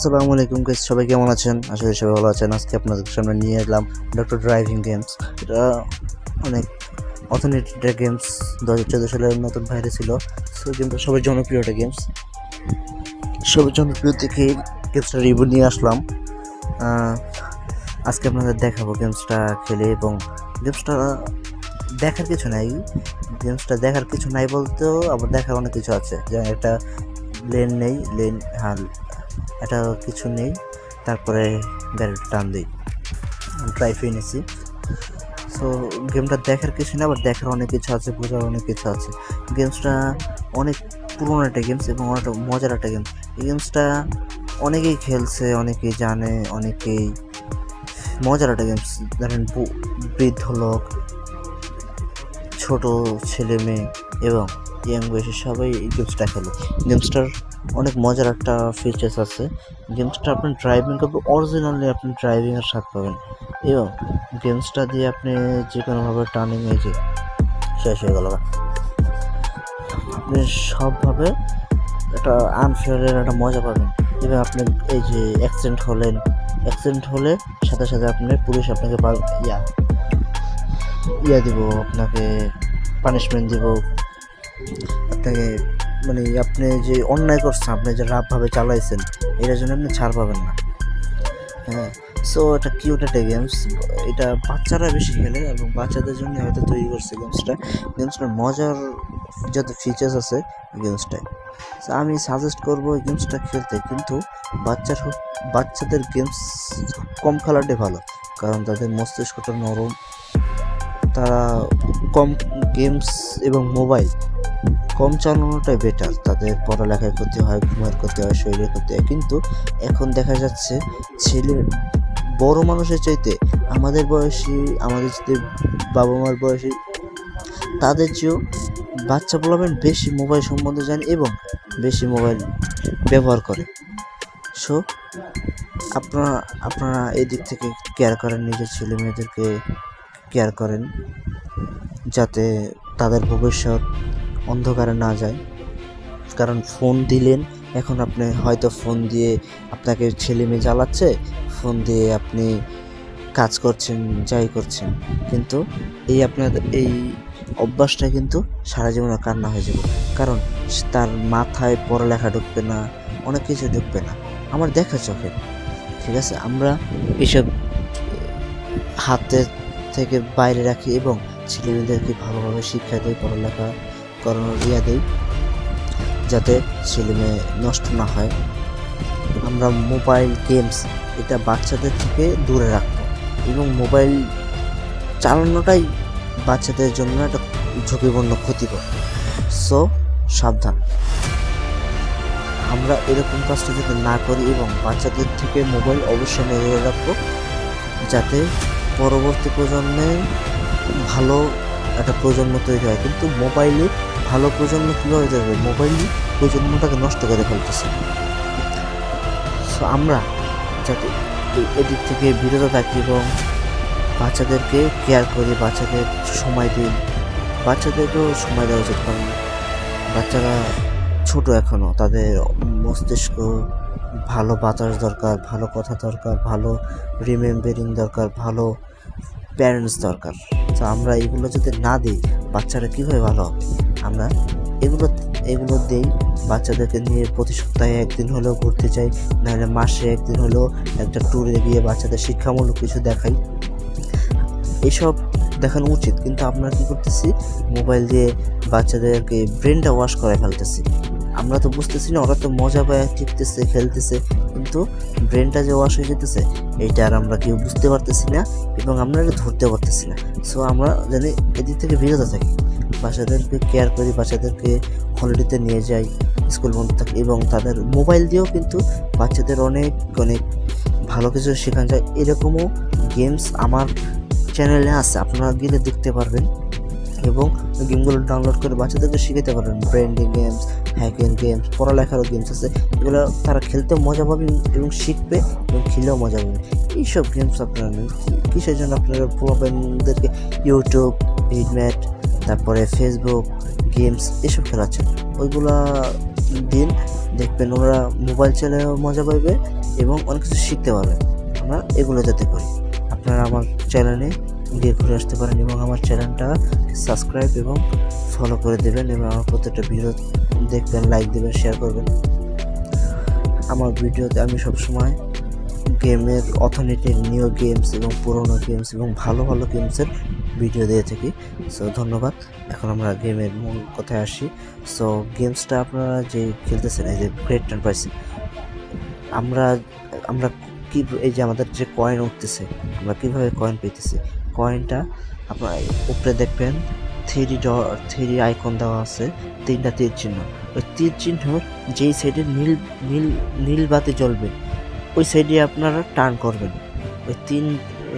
আসসালামু আলাইকুম গাইস, সবাই কেমন আছেন? আশা করি সবাই ভালো আছেন। আজকে আপনাদের সামনে নিয়ে এলাম ডক্টর ড্রাইভিং গেমস। এটা অনেক অথেন্টিক একটা গেমস, 2014 সালের নতুন বাইরে ছিল। সো গেমটা সবার জনপ্রিয় একটা গেমস, সবার জনপ্রিয় থেকে গেমসটা রিভিউ নিয়ে আসলাম। আজকে আপনাদের দেখাবো গেমসটা খেলে, এবং গেমসটা দেখার কিছু নাই। গেমসটা দেখার কিছু নাই বলতেও আবার দেখার অনেক কিছু আছে, যেমন একটা লেন নেই, লেন এটা কিছু নেই, তারপরে গাড়িটা টান দিই, ড্রাইভ এনেছি। সো গেমটা দেখার কিছু না, আবার দেখার অনেক কিছু আছে, বোঝার অনেক কিছু আছে। গেমসটা অনেক পুরোনো একটা গেমস এবং অনেক মজার একটা গেমস। এই গেমসটা অনেকেই খেলছে, অনেকেই জানে, অনেকেই মজার একটা গেমস। ধরেন বৃদ্ধ লোক, ছোট ছেলে মেয়ে এবং ইয়াং বয়সে সবাই এই গেমসটা খেলে। গেমসটার অনেক মজার একটা ফিচার্স আছে। গেমসটা আপনি ড্রাইভিং করবেন, অরিজিনালি আপনি ড্রাইভিংয়ের স্বাদ পাবেন, এবং গেমসটা দিয়ে আপনি যে কোনোভাবে টার্নিং এই যে শেষ হয়ে গেল, আপনি সবভাবে একটা আনফেয়ারের একটা মজা পাবেন। এবং আপনি এই যে অ্যাক্সিডেন্ট হলে সাথে সাথে আপনি পুলিশ আপনাকে ইয়া দিব, আপনাকে পানিশমেন্ট দিব, আপনাকে মানে আপনি যে অন্যায় করছেন, আপনি যে রাফভাবে চালাইছেন, এটার জন্য আপনি ছাড় পাবেন না। হ্যাঁ, সো এটা কিউট একটা গেমস। এটা বাচ্চারা বেশি খেলে এবং বাচ্চাদের জন্য হয়তো তৈরি করছে গেমসটার মজার যত ফিচার্স আছে গেমসটায়। সো আমি সাজেস্ট করবো এই গেমসটা খেলতে, কিন্তু বাচ্চাদের গেমস কম খেলাটাই ভালো, কারণ তাদের মস্তিষ্কটা নরম, তারা কম গেমস এবং মোবাইল কম চালানোটাই বেটার। তাদের পড়ালেখায় ক্ষতি হয়, ঘুমের ক্ষতি হয়, শরীরের ক্ষতি হয়। কিন্তু এখন দেখা যাচ্ছে বড় মানুষের চাইতে আমাদের যে বাবা মার বয়সী, তাদের চেয়েও বাচ্চা বলবেন বেশি মোবাইল সম্বন্ধে জানে এবং বেশি মোবাইল ব্যবহার করে। সো আপনারা এই দিক থেকে কেয়ার করেন, নিজের ছেলে মেয়েদেরকে কেয়ার করেন, যাতে তাদের ভবিষ্যৎ অন্ধকারে না যায়। কারণ ফোন দিলেন, এখন আপনি হয়তো ফোন দিয়ে আপনাকে ছেলে মেয়ে জ্বালাচ্ছে, ফোন দিয়ে আপনি কাজ করছেন, যাই করছেন, কিন্তু আপনাদের এই অভ্যাসটা কিন্তু সারা জীবনের কান্না হয়ে যাবে। কারণ তার মাথায় পড়ালেখা ঢুকবে না, অনেক কিছু ঢুকবে না। আমার দেখা চোখে, ঠিক আছে, আমরা এসব হাতের থেকে বাইরে রাখি এবং ছেলেমেয়েদেরকে ভালোভাবে শিক্ষা দেয়, পড়ালেখা করানোর দেই, যাতে ছেলে মেয়ে নষ্ট না হয়। আমরা মোবাইল গেমস এটা বাচ্চাদের থেকে দূরে রাখবো, এবং মোবাইল চালানোটাই বাচ্চাদের জন্য একটা ঝুঁকিপূর্ণ, ক্ষতিকর। সো সাবধান, আমরা এরকম কাজটা যাতে না করি, এবং বাচ্চাদের থেকে মোবাইল অবশ্যই নজরে রাখবো, যাতে পরবর্তী প্রজন্মে ভালো একটা প্রজন্ম তৈরি হয়। কিন্তু মোবাইলে ভালো প্রজন্ম কীভাবে তৈরি হবে? মোবাইল প্রজন্মটাকে নষ্ট করে ফেলতেছে। সো আমরা যাতে এদিক থেকে বিরত থাকি এবং বাচ্চাদেরকে কেয়ার করি, বাচ্চাদের সময় দিই, বাচ্চাদেরকেও সময় দেওয়া উচিত। কারণ বাচ্চারা ছোট এখনও, তাদের মস্তিষ্ক, ভালো বাতাস দরকার, ভালো কথা দরকার, ভালো রিমেম্বারিং দরকার, ভালো প্যারেন্টস দরকার। তো আমরা এগুলো যদি না দিই, বাচ্চারা কীভাবে ভালো হবে? আমরা এগুলো দিই বাচ্চাদেরকে নিয়ে, প্রতি সপ্তাহে একদিন হলেও ঘুরতে যাই, নাহলে মাসে একদিন হলেও একটা ট্যুরে গিয়ে বাচ্চাদের শিক্ষামূলক কিছু দেখাই। এসব দেখানো উচিত, কিন্তু আমরা কী করতেছি? মোবাইল দিয়ে বাচ্চাদেরকে ব্রেনটা ওয়াশ করে ফেলতেছি। আমরা তো বুঝতেছি না, ওরা তো মজা পায়, শিখতেছে, খেলতেছে, কিন্তু ব্রেনটা যে ওয়াশ হয়ে যেতেছে, এইটা আর আমরা কেউ বুঝতে পারতেছি না এবং আমরা এটা ধরতে পারতেছি না। সো আমরা জানি এদিক থেকে বিরত থাকি, বাচ্চাদেরকে কেয়ার করি, বাচ্চাদেরকে হলিডেতে নিয়ে যাই, স্কুল বন্ধ থাকে, এবং তাদের মোবাইল দিয়েও কিন্তু বাচ্চাদের অনেক অনেক ভালো কিছু শেখানো যায়। এরকমও গেমস আমার চ্যানেলে আছে, আপনারা গেলে দেখতে পারবেন এবং গেমগুলো ডাউনলোড করে বাচ্চাদেরকে শিখাতে পারবেন। ব্রেন্ডিং গেমস, হ্যাকিং গেমস, পড়ালেখারও গেমস আছে, এগুলো তারা খেলতে মজা পাবে এবং শিখবে এবং খেলেও মজা পাবে। এইসব গেমস আপনারা কিসের জন্য আপনারা পোলাপানদেরকে ইউটিউব, ভিডম্যাট, তারপরে ফেসবুক গেমস এসব খেলাচ্ছেন? ওইগুলা দিন, দেখবেন ওরা মোবাইল চালাতেও মজা পাবে এবং অনেক কিছু শিখতে পারবে। আমরা এগুলো যাতে করি, আপনারা আমার চ্যানেলে গিয়ে ঘুরে আসতে পারেন এবং আমার চ্যানেলটা সাবস্ক্রাইব এবং ফলো করে দেবেন এবং আমার প্রত্যেকটা ভিডিও দেখবেন, লাইক দেবেন, শেয়ার করবেন। আমার ভিডিওতে আমি সবসময় গেমের অথেন্টিক নিউ গেমস এবং পুরোনো গেমস এবং ভালো ভালো গেমসের ভিডিও দিয়ে থাকি। সো ধন্যবাদ। এখন আমরা গেমের মূল কথায় আসি। সো গেমসটা আপনারা যে খেলতেছেন, এই যে গ্রেট টার্ন পাইছি, আমরা আমরা কি এই যে আমাদের যে কয়েন উঠতেছে, আমরা কিভাবে কয়েন পেতেছি? কয়েনটা আপনার উপরে দেখবেন থ্রি আইকন দেওয়া আছে, 3টা তীর চিহ্ন। ওই তীর চিহ্ন যেই সাইডে নীল নীল নীল বাতি জ্বলবে ওই সাইডে আপনারা টার্ন করবেন। ওই 3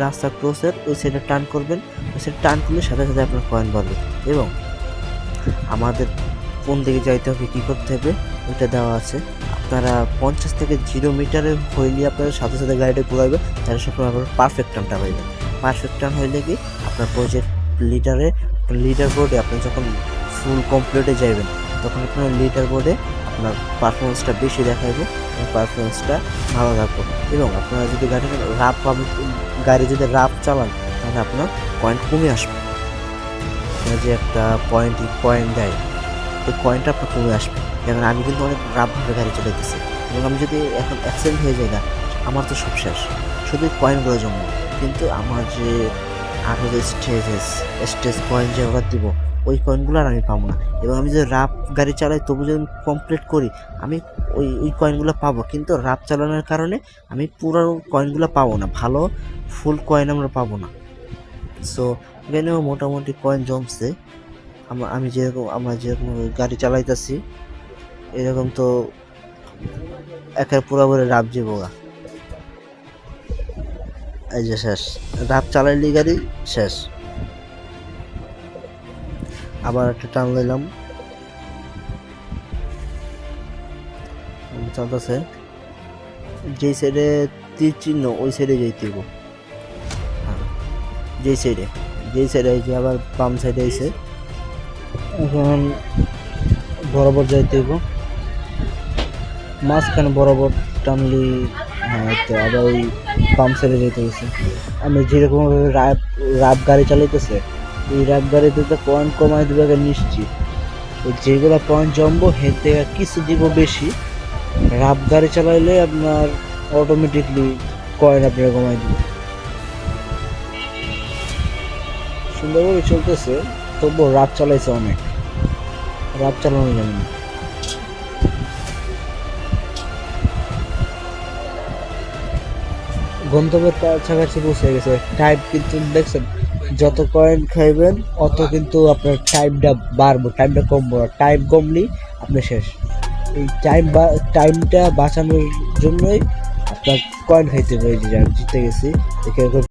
রাস্তা ক্রসের ওই সাইডে টার্ন করবেন। ওই সাইডে টার্ন করলে সাথে সাথে আপনার কয়েন বাড়বে। এবং আমাদের কোন দিকে যাইতে হবে, কী করতে হবে ওইটা দেওয়া আছে। আপনারা 50 থেকে 0 মিটারে হইলে আপনার সাথে সাথে গাড়িটা ঘুরাইবে, তাহলে সব আপনার পারফেক্ট টার্নটা পাইবেন। পারফেক্ট টার্ন হইলে কি আপনার প্রজেক্ট লিডার বোর্ডে আপনি যখন ফুল কমপ্লিটে যাইবেন তখন আপনার লিডার বোর্ডে আপনার পারফরমেন্সটা বেশি দেখাইবে এবং পারফরমেন্সটা ভালো থাকবে। এবং আপনারা যদি গাড়ি যদি রাফ চালান তাহলে আপনার পয়েন্ট কমে আসবে। আপনার যে একটা কয়েন দেয়, ওই কয়েনটা আপনার কমে আসবে। যেমন আমি কিন্তু অনেক রাফভাবে গাড়ি চালাইতেছি এবং আমি যদি এখন অ্যাক্সিডেন্ট হয়ে যায় না, আমার তো সব শেষ, শুধু কয়েনগুলো জমা। কিন্তু আমার যে আরও যে স্টেজ কয়েন যে ওরা দিব, ওই কয়েনগুলো আর আমি পাবো না। এবং আমি যদি রাফ গাড়ি চালাই তবু যদি কমপ্লিট করি, আমি ওই কয়েনগুলো পাবো, কিন্তু রাফ চালানোর কারণে আমি পুরো কয়েনগুলো পাবো না, ভালো ফুল কয়েন আমরা পাবো না। সো এখানেও মোটামুটি কয়েন জমছে। আমরা যেরকম গাড়ি চালাইতেছি এরকম তো একের পুরোপুরি রাফ যাবো। এই যে শেষ, রাফ চালাইলি গাড়ি শেষ। আবার একটা টান লইলাম, চলতেছে। যেই সাইডে তীর চিহ্ন ওই সাইডে যাইতে হইব। যেই সাইডে এই যে আবার বাম সাইডে আইছে, এখন বরাবর যাইতে হইব। মাঝখানে বরাবর টানলি, হ্যাঁ, তো আবার ওই বাম সাইডে যেতে গেছে। আমি যেরকম রাফ গাড়ি চালাইতেছে, এই রাফ গাড়িতে তো পয়েন্ট কমাই দিবে নিশ্চিত। যেগুলো পয়েন্ট জমবো হের থেকে কিছু দিব বেশি। রাফ গাড়ি চালাইলে আপনার অটোমেটিকলি কয়েন আপনারা কমাই দিবে। সুন্দরভাবে চলতেছে, তবুও রাফ চালাইছে অনেক, রাফ চালানো যাবে না। গন্তব্যের কাছাকাছি পৌঁছে গেছে। টাইম কিন্তু দেখছেন, যত কয়েন খাইবেন অত কিন্তু আপনার টাইমটা বাড়বো, টাইমটা কমবো। টাইম কমলেই আপনি শেষ। এই টাইমটা বাঁচানোর জন্যই আপনার কয়েন খাইতে হবে। জিতে গেছি।